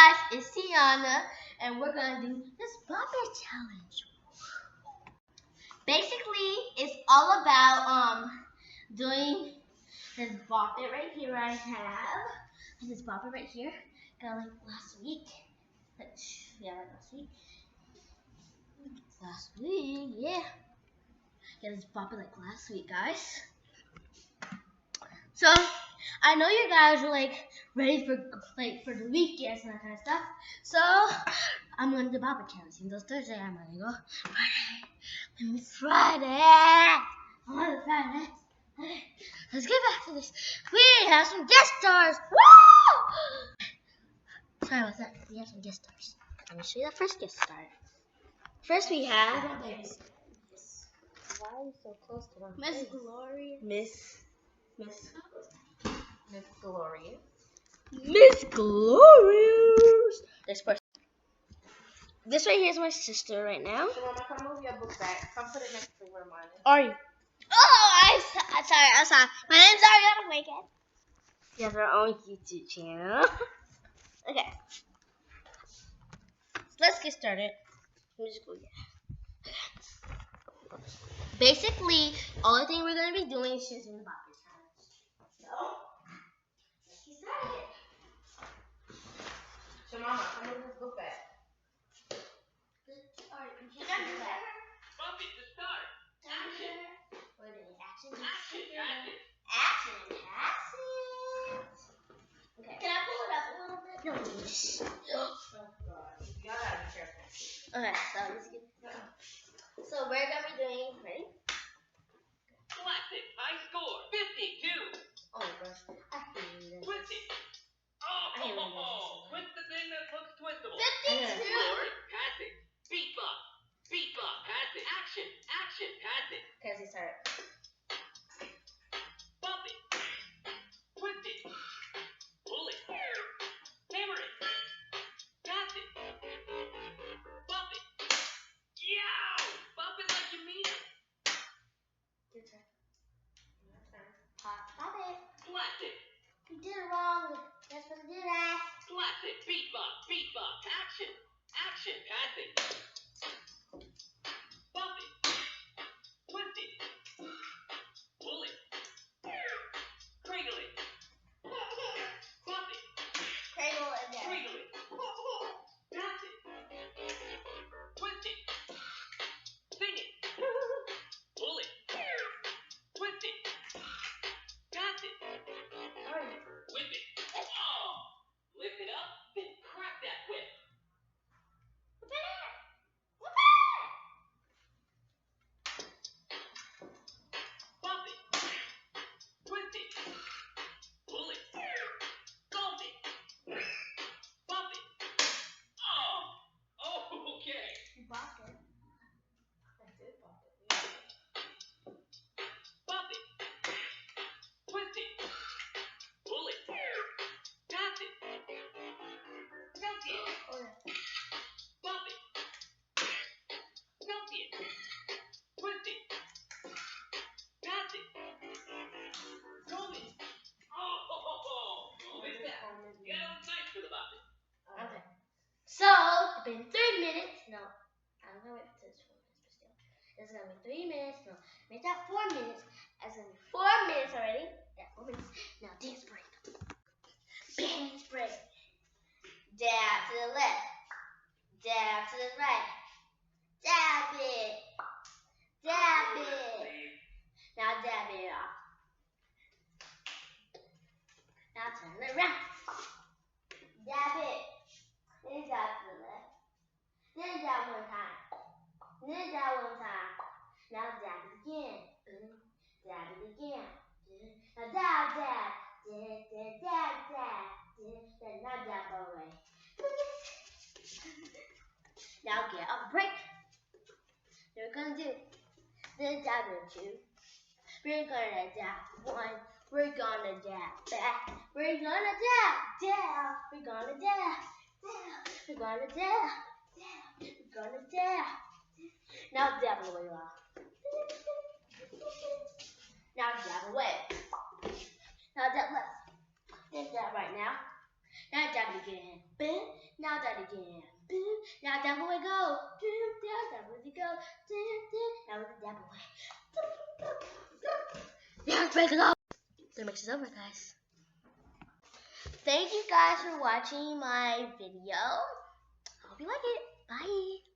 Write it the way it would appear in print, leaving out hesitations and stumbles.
guys, it's Tiana, and we're gonna do this bopper challenge. Basically, it's all about doing this bopper right here. I have and this bopper right here. Got like last week. Yeah, like last week. Yeah. Got this bopper like last week, guys. So I know you guys are like ready for the weekends and that kind of stuff. So I'm gonna do bopper challenge. And those Thursday I'm gonna go Friday. Friday. Okay, let's get back to this. We have some guest stars. Woo! Sorry about that. We have some guest stars. Let me show you the first guest star. First we have Why are you so close to them? Miss Gloria. Miss Gloria. Miss Glorious. This right here is my sister right now. So Mama, come move your book back. Come put it next to where mine is. Are you? Oh, I'm sorry. My name's Arianna. Wake up. She has her own YouTube channel. Okay. Let's get started. Let me just go get. Basically, all the thing we're gonna be doing is just in the bopper challenge. So, let's get started. So Mama, come move this book back. Alright, we can do that. Bumpy to start. Action. We're doing action. Action. Action. Action. Okay. Can I pull it up a little bit? No. Oh God. Y'all gotta be careful. Okay, so let's get. So we're gonna be doing. Ready? Classic. High score. 52. Oh my gosh. I hate this. Twist it. I hate when it Oh. Twist the thing that looks twistable. 52. Forward. Pass it. Beat bop. Beat bop. Pass it. Action. Action. Pass it. Okay, let's start. Bump it. Twist it. Pull it. Hammer it. Pass it. Bump it. Yow! Bump it like you mean it. Your turn. Pop it. Classic. You did it wrong. You're supposed to do that. Classic. Beat bop. Beat bop. Action. Action. Pass it. Bump it. Twist it. Pull it. Cradle it. Bump it. Cradle it again. Cradle it. Pass it. Twist it. Sing it. Pull it. Twist it. Pass it. Whip it. Oh! Lift it up, then crack that whip. Bump it. Twist it. Pull it. Bump it. Bump it. Oh! Okay. You bopped it. I did bump it. Bump it. Twist it. Pull it. Pass it. Dunk it. Oh, yeah. Bump it. Dunk it. Twist it. Pass it. Comb it. Oh! With that. Get on nice for the bump it. Okay. So, it's been 3 minutes. No, I'm gonna wait until it's 4 minutes, but still. It's gonna be 3 minutes. No, make that 4 minutes. It's gonna be 4 minutes already. Yeah, 4 minutes. Now, dance break. Dance break. Dab to the left. Dab to the right. Dab it. Dab it. Now, dab it off. Now, turn it around. Dab it. Then dab to the left. Then dab one time. Then dab one time. Now dab it again. Dab it again. Now dab, dab. Dab. Then now dab away. Now get a break. Then we're gonna do. Then dab it two. We're gonna dab one. We're gonna dab back. We're gonna dab. We're gonna dab. We're gonna dab. We're gonna dab. Now dab away, y'all. Now dab away. Now dab left. Then dab right now. Now dab again. Boom. Now that again. Boom. Now down boy go. Boom. Down boy go. Boom. Boom. Now down boy. Now break it up. The mix is over, guys. Thank you guys for watching my video. Hope you like it. Bye.